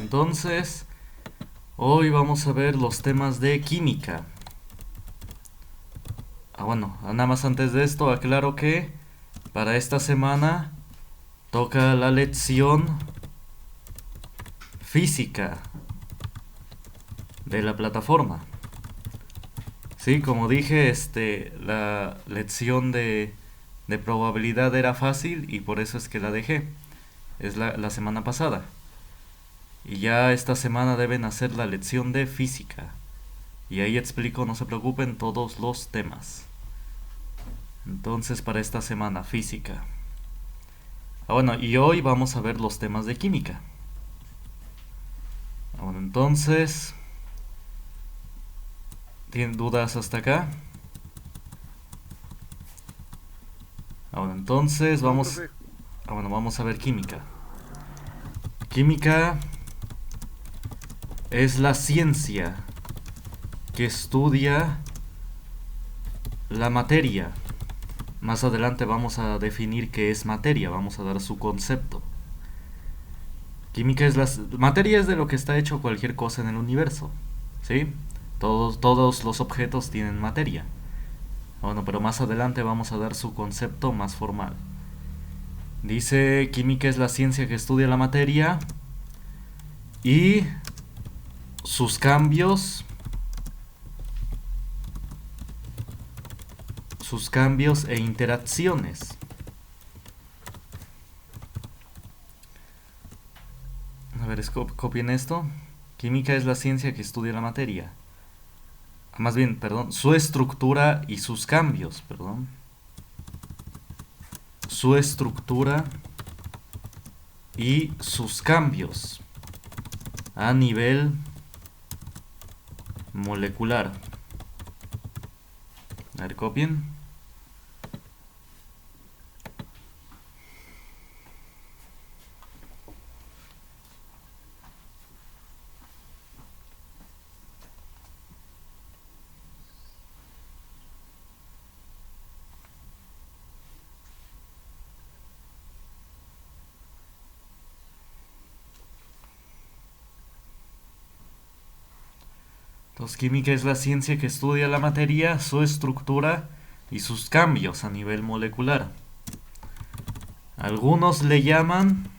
entonces, hoy vamos a ver los temas de química. Bueno, nada más antes de esto, aclaro que para esta semana toca la lección física de la plataforma. Sí, como dije, la lección de probabilidad era fácil y por eso es que la dejé. Es la semana pasada. Y ya esta semana deben hacer la lección de física. Y ahí explico, no se preocupen, todos los temas. Entonces, para esta semana, física. Bueno, y hoy vamos a ver los temas de química. Bueno, entonces, ¿tienen dudas hasta acá? Bueno, entonces vamos, vamos a ver química. Química es la ciencia que estudia la materia. Más adelante vamos a definir qué es materia, vamos a dar su concepto. Química es materia es de lo que está hecho cualquier cosa en el universo, ¿sí? Todos los objetos tienen materia. Bueno, pero más adelante vamos a dar su concepto más formal. Dice, química es la ciencia que estudia la materia y sus cambios e interacciones. A ver, copien esto. Química es la ciencia que estudia la materia. Más bien, perdón, su estructura y sus cambios, perdón. Su estructura y sus cambios a nivel molecular. A ver, copien. Entonces, química es la ciencia que estudia la materia, su estructura y sus cambios a nivel molecular. Algunos le llaman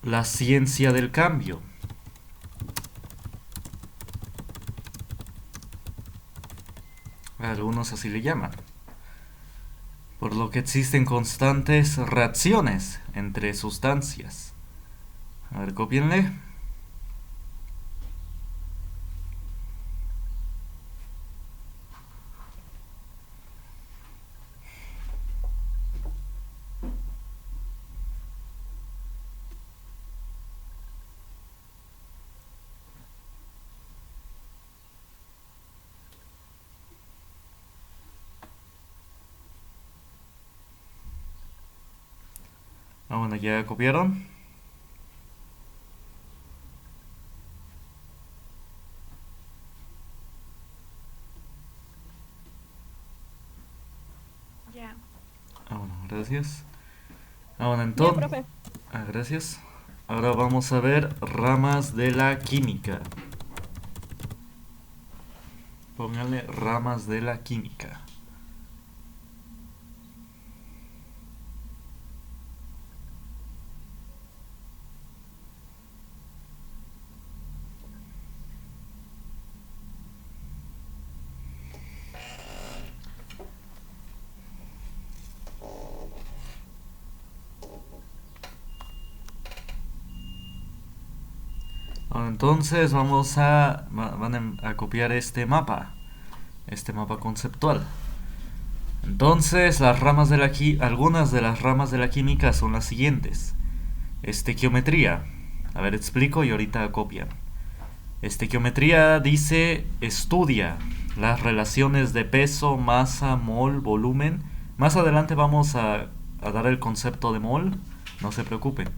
la ciencia del cambio. Algunos así le llaman. Por lo que existen constantes reacciones entre sustancias. A ver, copienle. Bueno, ya copiaron. Ya. Bueno, gracias. Bueno, Ya, entonces. profe. Gracias. Ahora vamos a ver ramas de la química. Pónganle ramas de la química. Bueno, entonces van a copiar este mapa conceptual. Entonces, algunas de las ramas de la química son las siguientes. Estequiometría. A ver, explico y ahorita copian. Estequiometría dice, estudia las relaciones de peso, masa, mol, volumen. Más adelante vamos a dar el concepto de mol, no se preocupen.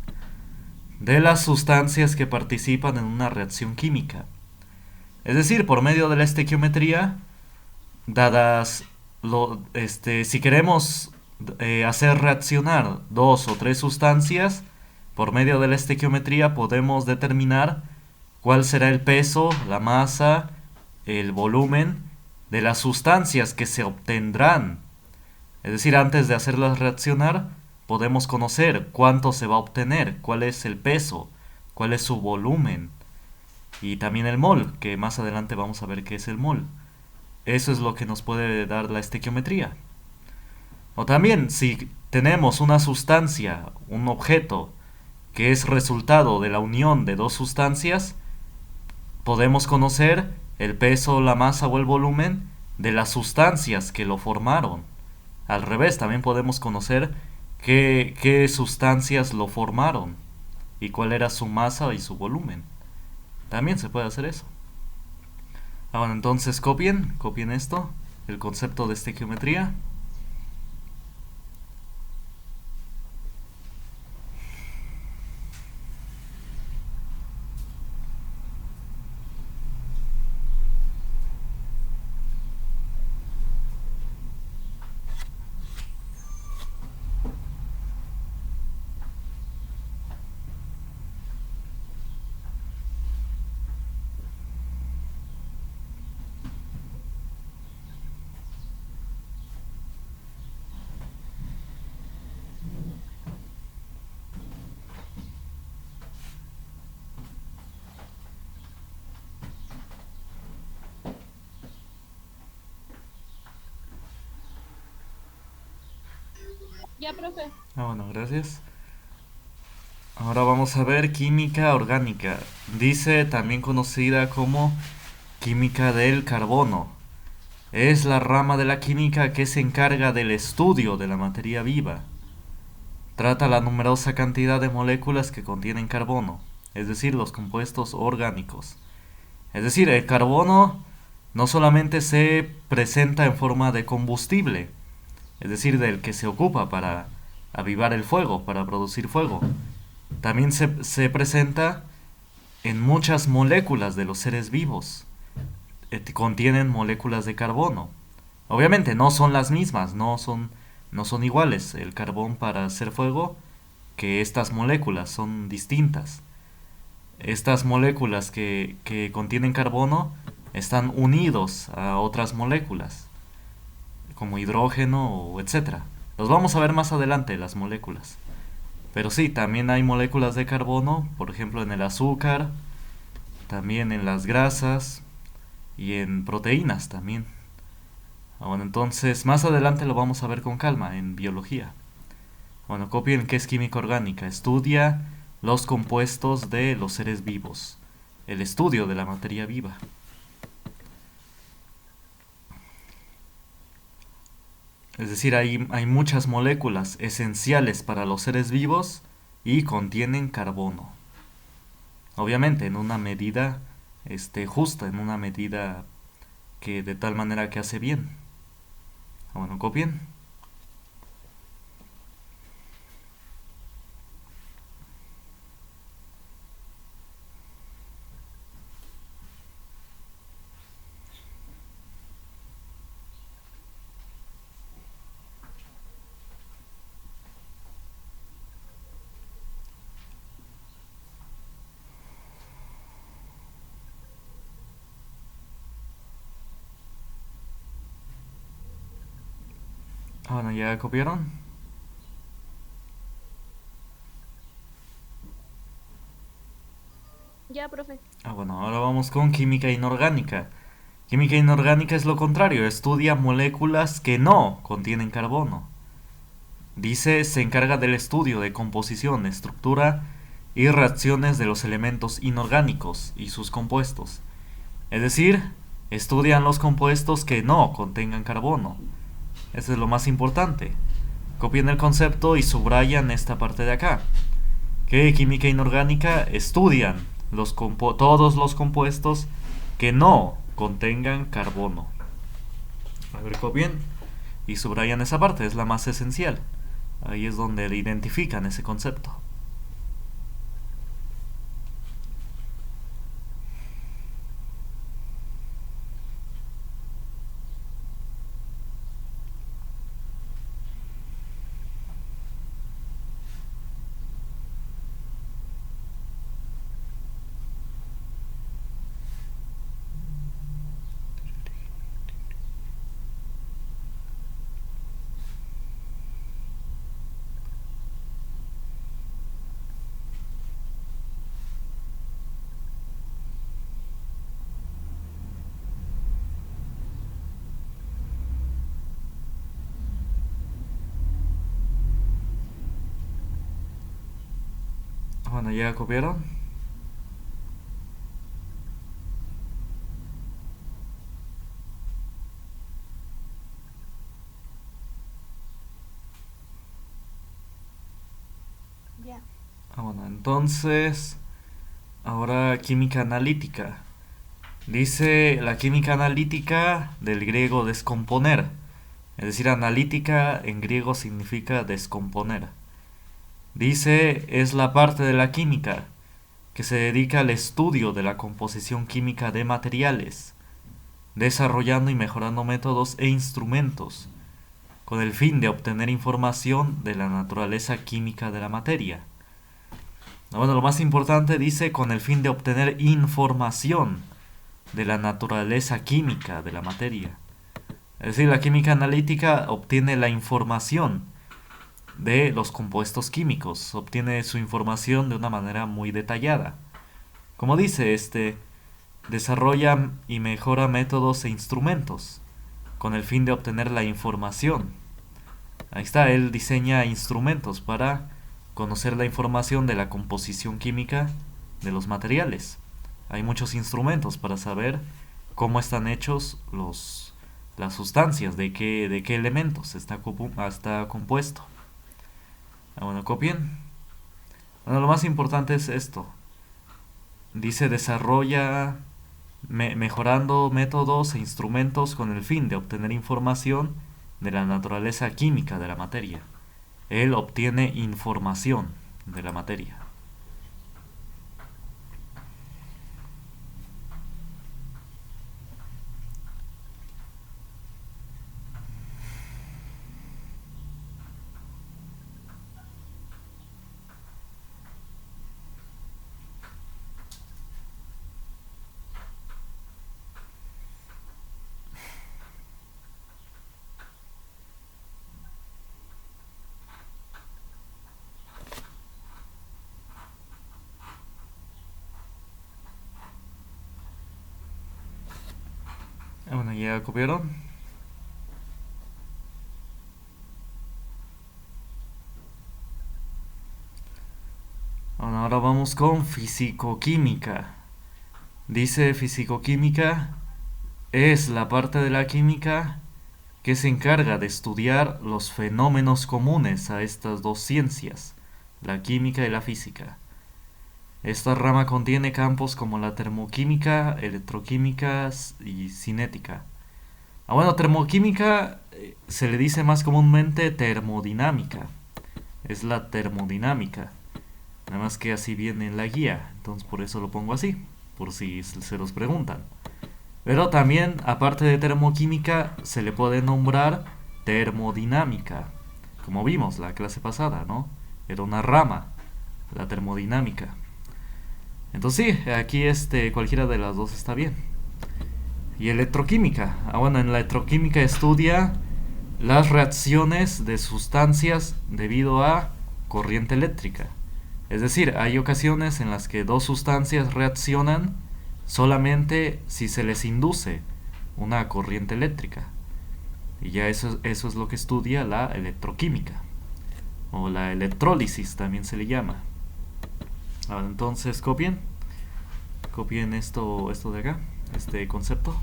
De las sustancias que participan en una reacción química. Es decir, por medio de la estequiometría, si queremos hacer reaccionar dos o tres sustancias, Por medio de la estequiometría podemos determinar cuál será el peso, la masa, el volumen de las sustancias que se obtendrán. Es decir, antes de hacerlas reaccionar, podemos conocer cuánto se va a obtener, cuál es el peso, cuál es su volumen y también el mol, que más adelante vamos a ver qué es el mol. Eso es lo que nos puede dar la estequiometría. O también, si tenemos una sustancia, un objeto, que es resultado de la unión de dos sustancias, podemos conocer el peso, la masa o el volumen de las sustancias que lo formaron. Al revés, también podemos conocer qué sustancias lo formaron y cuál era su masa y su volumen. También se puede hacer eso. Bueno, entonces copien esto, el concepto de estequiometría. Ya, profe. Bueno, gracias. Ahora vamos a ver química orgánica. Dice también conocida como química del carbono. Es la rama de la química que se encarga del estudio de la materia viva. Trata la numerosa cantidad de moléculas que contienen carbono, es decir, los compuestos orgánicos. Es decir, el carbono no solamente se presenta en forma de combustible, es decir, del que se ocupa para avivar el fuego, para producir fuego. También se presenta en muchas moléculas de los seres vivos. Contienen moléculas de carbono. Obviamente no son las mismas, no son iguales el carbón para hacer fuego que estas moléculas, son distintas. Estas moléculas que contienen carbono están unidos a otras moléculas, como hidrógeno o etcétera. Los vamos a ver más adelante, las moléculas. Pero sí, también hay moléculas de carbono, por ejemplo en el azúcar, también en las grasas y en proteínas también. Bueno, entonces más adelante lo vamos a ver con calma en biología. Bueno, copien qué es química orgánica. Estudia los compuestos de los seres vivos. El estudio de la materia viva. Es decir, hay muchas moléculas esenciales para los seres vivos y contienen carbono. Obviamente en una medida justa, en una medida que de tal manera que hace bien. Bueno, copien. Bueno, ¿ya copiaron? Ya, profe. Bueno, ahora vamos con química inorgánica. Química inorgánica es lo contrario, estudia moléculas que no contienen carbono. Dice, se encarga del estudio de composición, estructura y reacciones de los elementos inorgánicos y sus compuestos. Es decir, estudian los compuestos que no contengan carbono. Eso es lo más importante. Copien el concepto y subrayan esta parte de acá. Que química inorgánica estudian todos los compuestos que no contengan carbono. A ver, copien y subrayan esa parte, es la más esencial. Ahí es donde identifican ese concepto. Bueno, ¿ya copiaron? Ya. Bueno, entonces, ahora química analítica. Dice la química analítica del griego descomponer. Es decir, analítica en griego significa descomponer. Dice, es la parte de la química que se dedica al estudio de la composición química de materiales, desarrollando y mejorando métodos e instrumentos, con el fin de obtener información de la naturaleza química de la materia. Bueno, lo más importante dice con el fin de obtener información de la naturaleza química de la materia. Es decir, la química analítica obtiene la información de los compuestos químicos, obtiene su información de una manera muy detallada. Como dice, desarrolla y mejora métodos e instrumentos con el fin de obtener la información. Ahí está, él diseña instrumentos para conocer la información de la composición química de los materiales. Hay muchos instrumentos para saber cómo están hechos las sustancias, de qué elementos está compuesto. Bueno, copien. Bueno, lo más importante es esto. Dice desarrolla mejorando métodos e instrumentos con el fin de obtener información de la naturaleza química de la materia. Él obtiene información de la materia. Bueno, ¿ya copiaron? Bueno, ahora vamos con fisicoquímica. Dice fisicoquímica es la parte de la química que se encarga de estudiar los fenómenos comunes a estas dos ciencias, la química y la física. Esta rama contiene campos como la termoquímica, electroquímica y cinética. Bueno, termoquímica se le dice más comúnmente termodinámica. Es la termodinámica. Nada más que así viene en la guía, entonces por eso lo pongo así, por si se los preguntan. Pero también, aparte de termoquímica, se le puede nombrar termodinámica. Como vimos la clase pasada, ¿no? Era una rama, la termodinámica. Entonces sí, aquí cualquiera de las dos está bien. Y electroquímica. Bueno, en la electroquímica estudia las reacciones de sustancias debido a corriente eléctrica. Es decir, hay ocasiones en las que dos sustancias reaccionan solamente si se les induce una corriente eléctrica. Y ya eso es lo que estudia la electroquímica. O la electrólisis también se le llama. Ahora, entonces copien esto de acá, este concepto.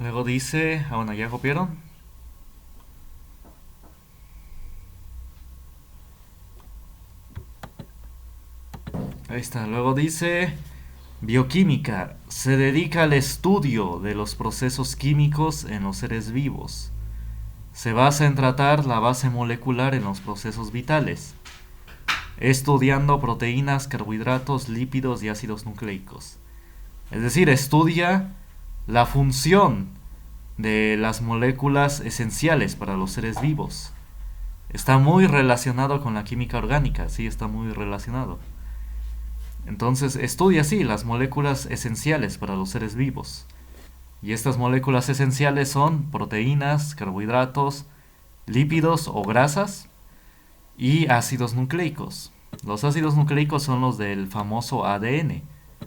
Luego dice, bueno, ¿ya copiaron? Ahí está, luego dice, bioquímica, se dedica al estudio de los procesos químicos en los seres vivos. Se basa en tratar la base molecular en los procesos vitales, estudiando proteínas, carbohidratos, lípidos y ácidos nucleicos. Es decir, estudia la función de las moléculas esenciales para los seres vivos. Está muy relacionado con la química orgánica, sí, está muy relacionado. Entonces estudia, sí, las moléculas esenciales para los seres vivos. Y estas moléculas esenciales son proteínas, carbohidratos, lípidos o grasas y ácidos nucleicos. Los ácidos nucleicos son los del famoso ADN,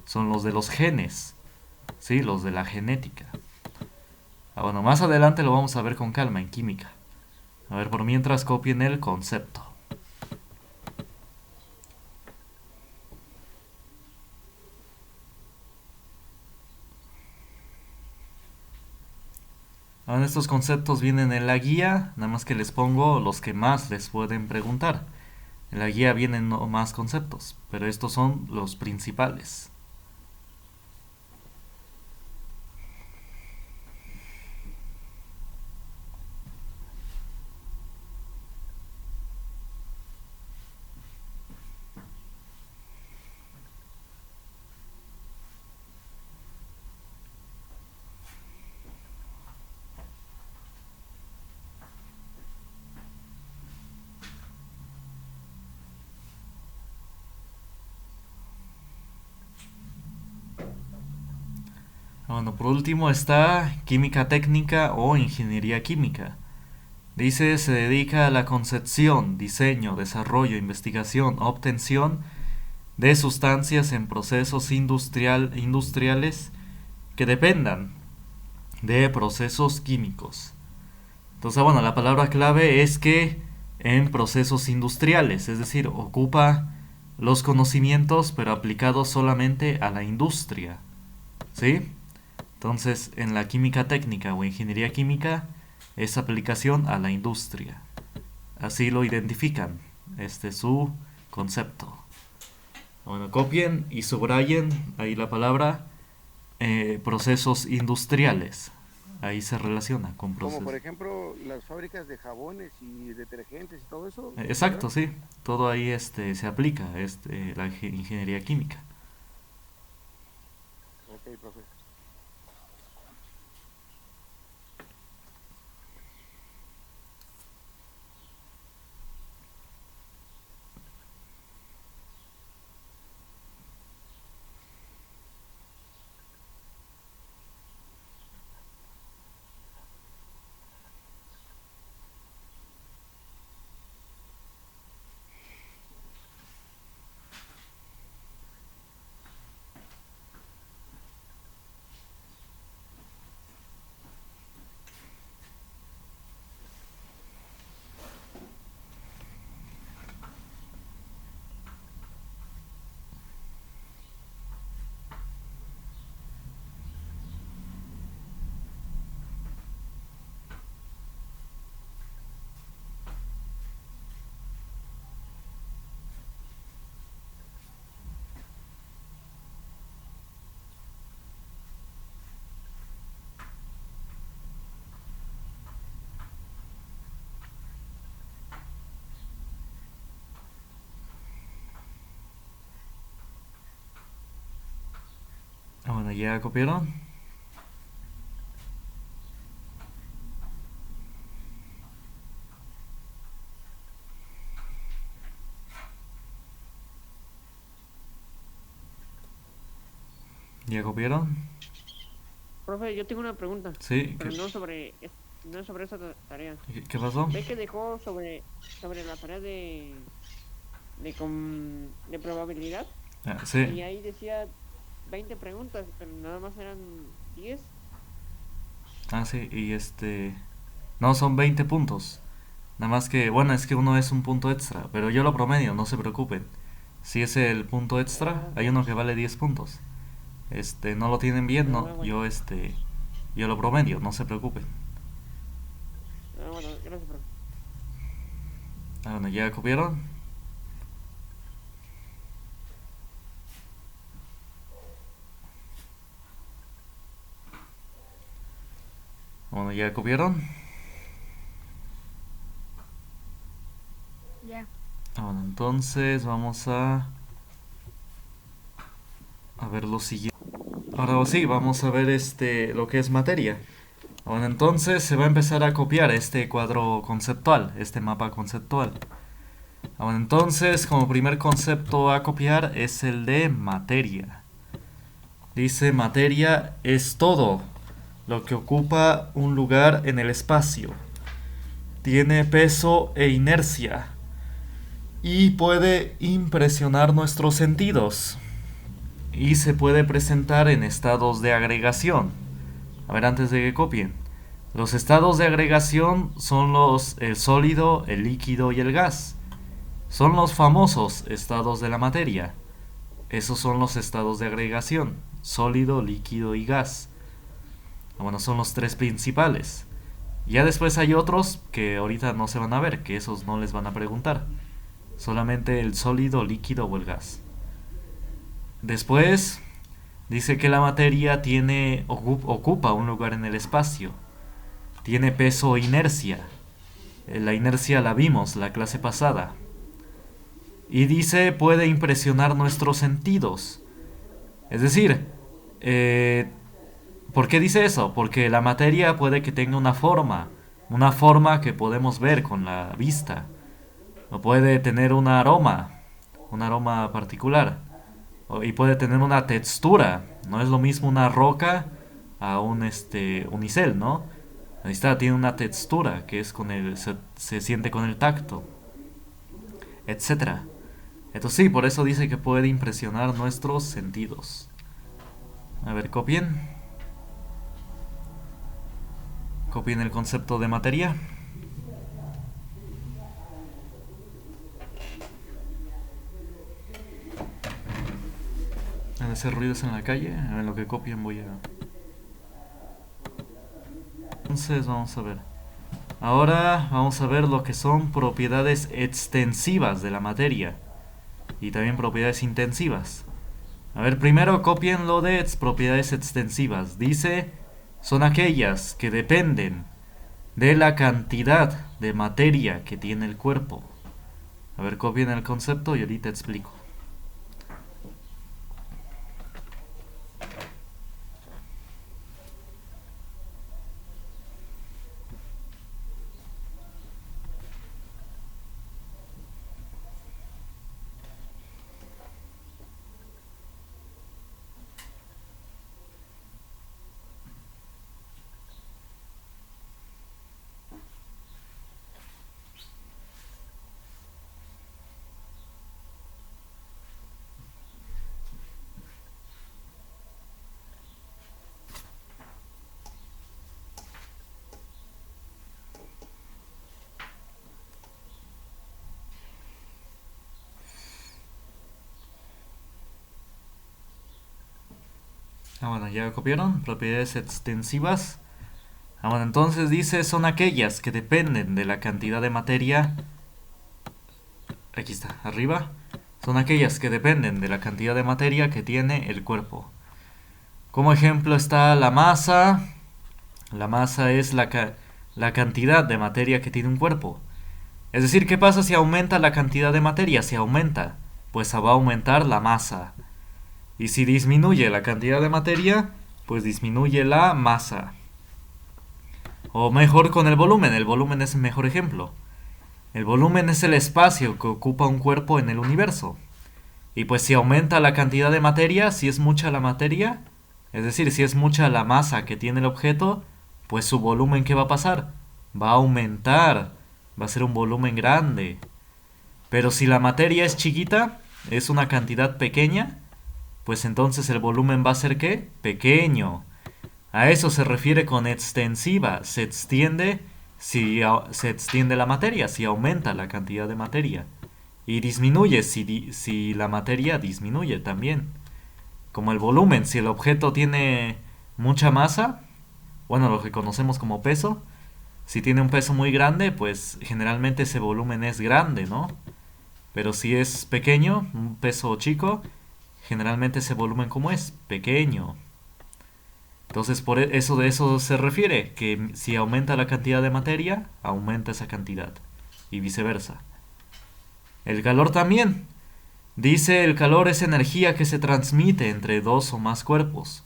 son los de los genes, ¿sí? Los de la genética. Bueno, más adelante lo vamos a ver con calma en química. A ver, por mientras copien el concepto. Ahora estos conceptos vienen en la guía, nada más que les pongo los que más les pueden preguntar. En la guía vienen más conceptos, pero estos son los principales. Bueno, por último está química técnica o ingeniería química. Dice, se dedica a la concepción, diseño, desarrollo, investigación, obtención de sustancias en procesos industriales que dependan de procesos químicos. Entonces, bueno, la palabra clave es que en procesos industriales, es decir, ocupa los conocimientos pero aplicados solamente a la industria, ¿sí? Entonces, en la química técnica o ingeniería química es aplicación a la industria. Así lo identifican, este es su concepto. Bueno, copien y subrayen ahí la palabra procesos industriales. Ahí se relaciona con Como procesos. por ejemplo las fábricas de jabones y detergentes y todo eso, Exacto, ¿verdad? sí. Todo ahí se aplica la ingeniería química. Ok, profe. Bueno, ¿ya copiaron? ¿Ya copiaron? Profe, yo tengo una pregunta, Sí, pero no sobre esa tarea. ¿qué pasó? ¿Ve que dejó sobre la tarea de probabilidad? Ah, Y sí. ahí decía 20 preguntas, pero nada más eran 10. Ah, sí, y no, son 20 puntos. Nada más que, bueno, es que uno es un punto extra, pero yo lo promedio, no se preocupen. Si es el punto extra, Ah, hay uno que vale 10 puntos. No lo tienen bien, no, bueno. yo lo promedio, no se preocupen. Bueno, gracias, profe. Ah, bueno, ¿ya copiaron? Bueno, ¿ya copiaron? Ya. Ah, bueno, entonces vamos a ver lo siguiente. Ahora sí, vamos a ver lo que es materia. Bueno, entonces se va a empezar a copiar este cuadro conceptual, este mapa conceptual. Bueno, entonces como primer concepto a copiar es el de materia. Dice materia es todo lo que ocupa un lugar en el espacio. Tiene peso e inercia. Y puede impresionar nuestros sentidos. Y se puede presentar en estados de agregación. A ver, antes de que copien. Los estados de agregación son el sólido, el líquido y el gas. Son los famosos estados de la materia. Esos son los estados de agregación. Sólido, líquido y gas. Bueno, son los tres principales. Ya después hay otros que ahorita no se van a ver, que esos no les van a preguntar. Solamente el sólido, líquido o el gas. Después dice que la materia ocupa un lugar en el espacio. Tiene peso e inercia. La inercia la vimos la clase pasada. Y dice puede impresionar nuestros sentidos. Es decir, ¿por qué dice eso? Porque la materia puede que tenga una forma que podemos ver con la vista. O puede tener un aroma particular. Y puede tener una textura. No es lo mismo una roca a un unicel, ¿no? Ahí está, tiene una textura que es se siente con el tacto, etcétera. Entonces sí, por eso dice que puede impresionar nuestros sentidos. A ver, copien. Copien el concepto de materia. Van a hacer ruidos en la calle. A ver, lo que copien voy a... Entonces vamos a ver. Ahora vamos a ver lo que son propiedades extensivas de la materia. Y también propiedades intensivas. A ver, primero copien lo de propiedades extensivas. Dice, son aquellas que dependen de la cantidad de materia que tiene el cuerpo. A ver, copien el concepto y ahorita explico. Bueno, ya copiaron. Propiedades extensivas. Bueno, entonces dice, son aquellas que dependen de la cantidad de materia. Aquí está, arriba. Son aquellas que dependen de la cantidad de materia que tiene el cuerpo. Como ejemplo está la masa. La masa es la cantidad de materia que tiene un cuerpo. Es decir, ¿qué pasa si aumenta la cantidad de materia? Si aumenta, pues va a aumentar la masa. Y si disminuye la cantidad de materia, pues disminuye la masa. O mejor con el volumen es el mejor ejemplo. El volumen es el espacio que ocupa un cuerpo en el universo. Y pues si aumenta la cantidad de materia, si es mucha la materia, es decir, si es mucha la masa que tiene el objeto, pues su volumen, ¿qué va a pasar? Va a aumentar, va a ser un volumen grande. Pero si la materia es chiquita, es una cantidad pequeña, pues entonces el volumen va a ser ¿qué? Pequeño. A eso se refiere con extensiva. Se extiende si se extiende la materia, si aumenta la cantidad de materia. Y disminuye si la materia disminuye también. Como el volumen, si el objeto tiene mucha masa, bueno, lo que conocemos como peso, si tiene un peso muy grande, pues generalmente ese volumen es grande, ¿no? Pero si es pequeño, un peso chico, generalmente ese volumen como es pequeño. Entonces por eso de eso se refiere, que si aumenta la cantidad de materia, aumenta esa cantidad y viceversa. El calor también. Dice, el calor es energía que se transmite entre dos o más cuerpos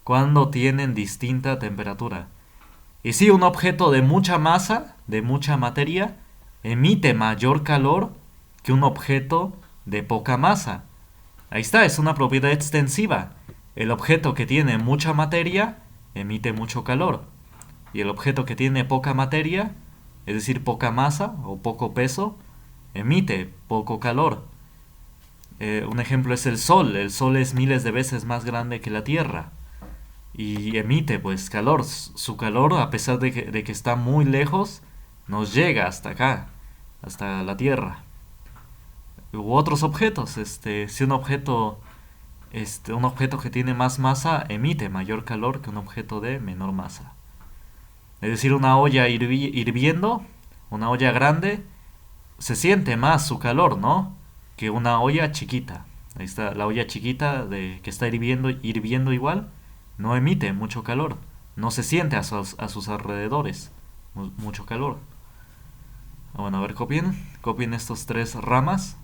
cuando tienen distinta temperatura. Y si un objeto de mucha masa, de mucha materia, emite mayor calor que un objeto de poca masa. Ahí está, es una propiedad extensiva. El objeto que tiene mucha materia emite mucho calor. Y el objeto que tiene poca materia, es decir, poca masa o poco peso, emite poco calor. Un ejemplo es el Sol. El Sol es miles de veces más grande que la Tierra y emite pues calor. Su calor, a pesar de que está muy lejos, nos llega hasta acá, hasta la Tierra. U otros objetos, si un objeto que tiene más masa emite mayor calor que un objeto de menor masa. Es decir, una olla hirviendo, una olla grande, se siente más su calor, ¿no? Que una olla chiquita. Ahí está, la olla chiquita que está hirviendo igual, no emite mucho calor. No se siente a sus alrededores mucho calor. Bueno, a ver, copien estos tres subramas.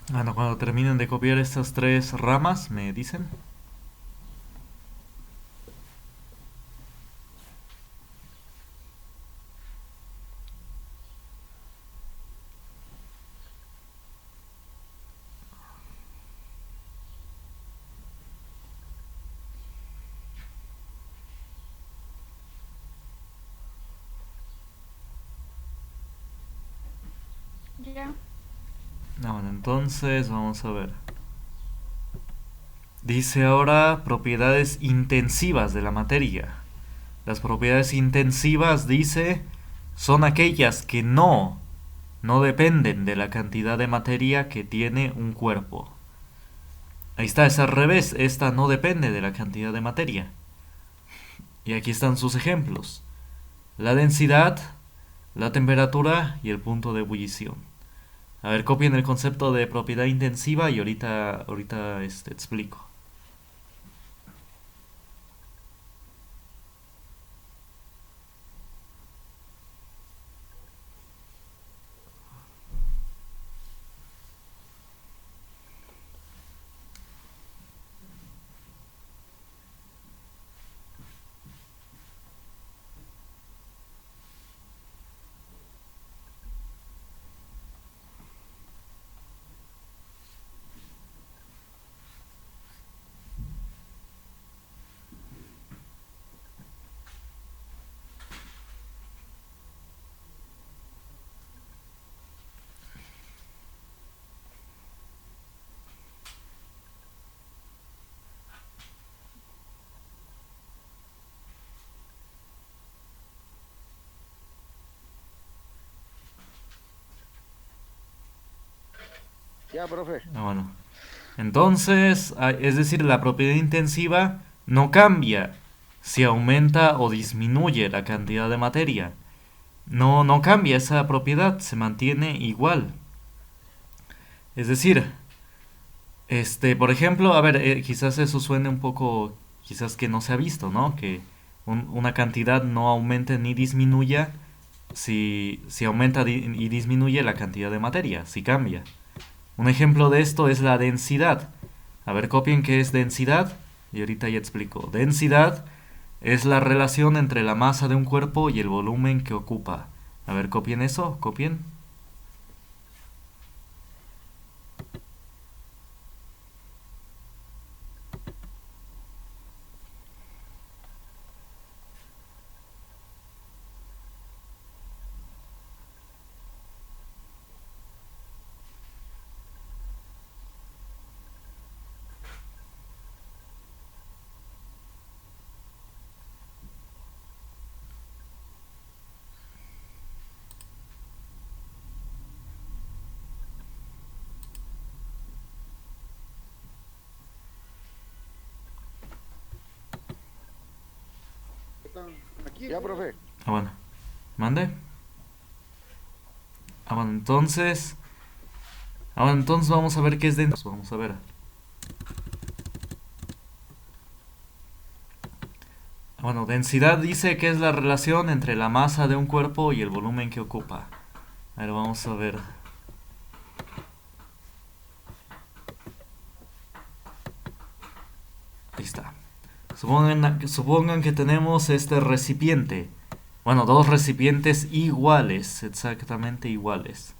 Bueno, cuando terminen de copiar estas tres ramas, me dicen. Ya. Bueno, entonces vamos a ver. Dice ahora propiedades intensivas de la materia. Las propiedades intensivas, dice, son aquellas que no dependen de la cantidad de materia que tiene un cuerpo. Ahí está, es al revés, esta no depende de la cantidad de materia. Y aquí están sus ejemplos. La densidad, la temperatura y el punto de ebullición. A ver, copien el concepto de propiedad intensiva y ahorita explico. Ya, profe. Bueno, entonces, es decir, la propiedad intensiva no cambia si aumenta o disminuye la cantidad de materia. No cambia esa propiedad, se mantiene igual. Es decir, por ejemplo, a ver, quizás eso suene un poco, quizás que no se ha visto, ¿no? Que una cantidad no aumente ni disminuya si aumenta y disminuye la cantidad de materia, si cambia. Un ejemplo de esto es la densidad. A ver, copien qué es densidad y ahorita ya explico. Densidad es la relación entre la masa de un cuerpo y el volumen que ocupa. A ver, copien eso, copien. Ya, profe. Ah, bueno. ¿Mande? Ah, bueno, entonces... Ah, bueno, entonces vamos a ver qué es dentro. Vamos a ver. Ah, bueno, densidad dice que es la relación entre la masa de un cuerpo y el volumen que ocupa. A ver, vamos a ver. Ahí está. Supongan que tenemos este recipiente. Bueno, dos recipientes iguales, exactamente iguales.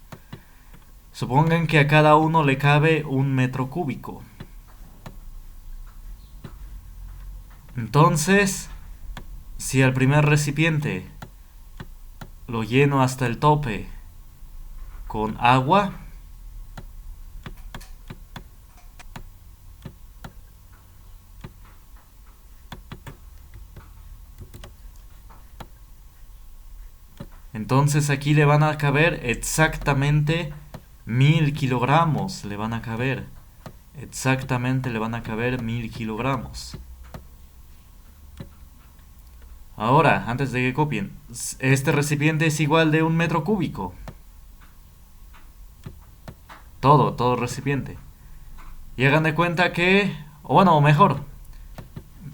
Supongan que a cada uno le cabe 1 metro cúbico. Entonces, si al primer recipiente lo lleno hasta el tope con agua, entonces aquí le van a caber exactamente 1000 kilogramos. Le van a caber. Exactamente le van a caber 1000 kilogramos. Ahora, antes de que copien, este recipiente es igual de 1 metro cúbico. Todo recipiente. Y hagan de cuenta que, o bueno, o mejor,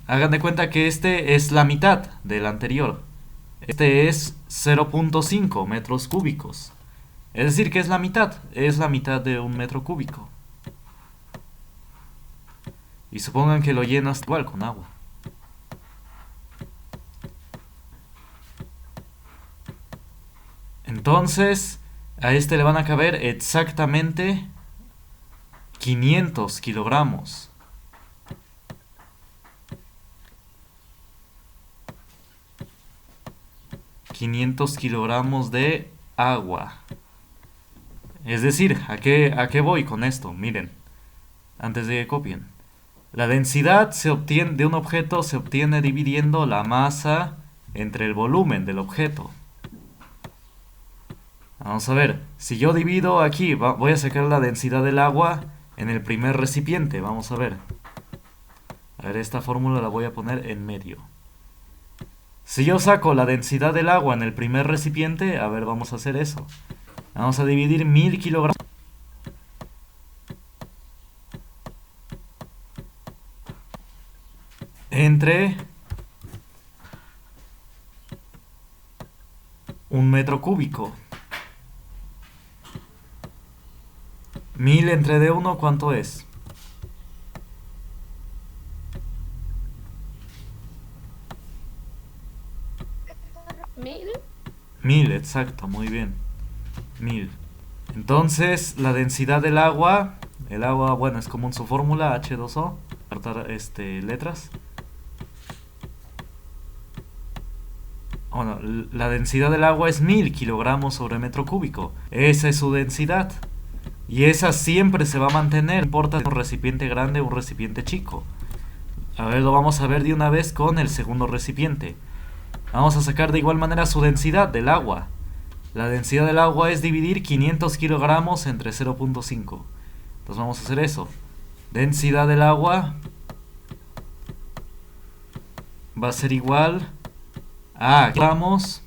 hagan de cuenta que este es la mitad del anterior. Este es 0.5 metros cúbicos. Es decir, que es la mitad de 1 metro cúbico. Y supongan que lo llenas igual con agua. Entonces, a este le van a caber exactamente 500 kilogramos. 500 kilogramos de agua. Es decir, ¿a qué voy con esto? Miren, antes de que copien. La densidad de un objeto se obtiene dividiendo la masa entre el volumen del objeto. Vamos a ver, si yo divido aquí, voy a sacar la densidad del agua en el primer recipiente, vamos a ver. A ver, esta fórmula la voy a poner en medio. Si yo saco la densidad del agua en el primer recipiente, a ver, vamos a hacer eso. Vamos a dividir 1000 kilogramos entre 1 metro cúbico. 1000 entre D1, ¿cuánto es? 1000. 1000, exacto, muy bien. 1000. Entonces, la densidad del agua, el agua, bueno, es común su fórmula, H2O, apartar letras. Bueno, la densidad del agua es 1000 kilogramos sobre metro cúbico. Esa es su densidad. Y esa siempre se va a mantener, no importa si es un recipiente grande o un recipiente chico. A ver, lo vamos a ver de una vez con el segundo recipiente. Vamos a sacar de igual manera su densidad del agua. La densidad del agua es dividir 500 kilogramos entre 0.5. Entonces vamos a hacer eso. Densidad del agua va a ser igual a kilogramos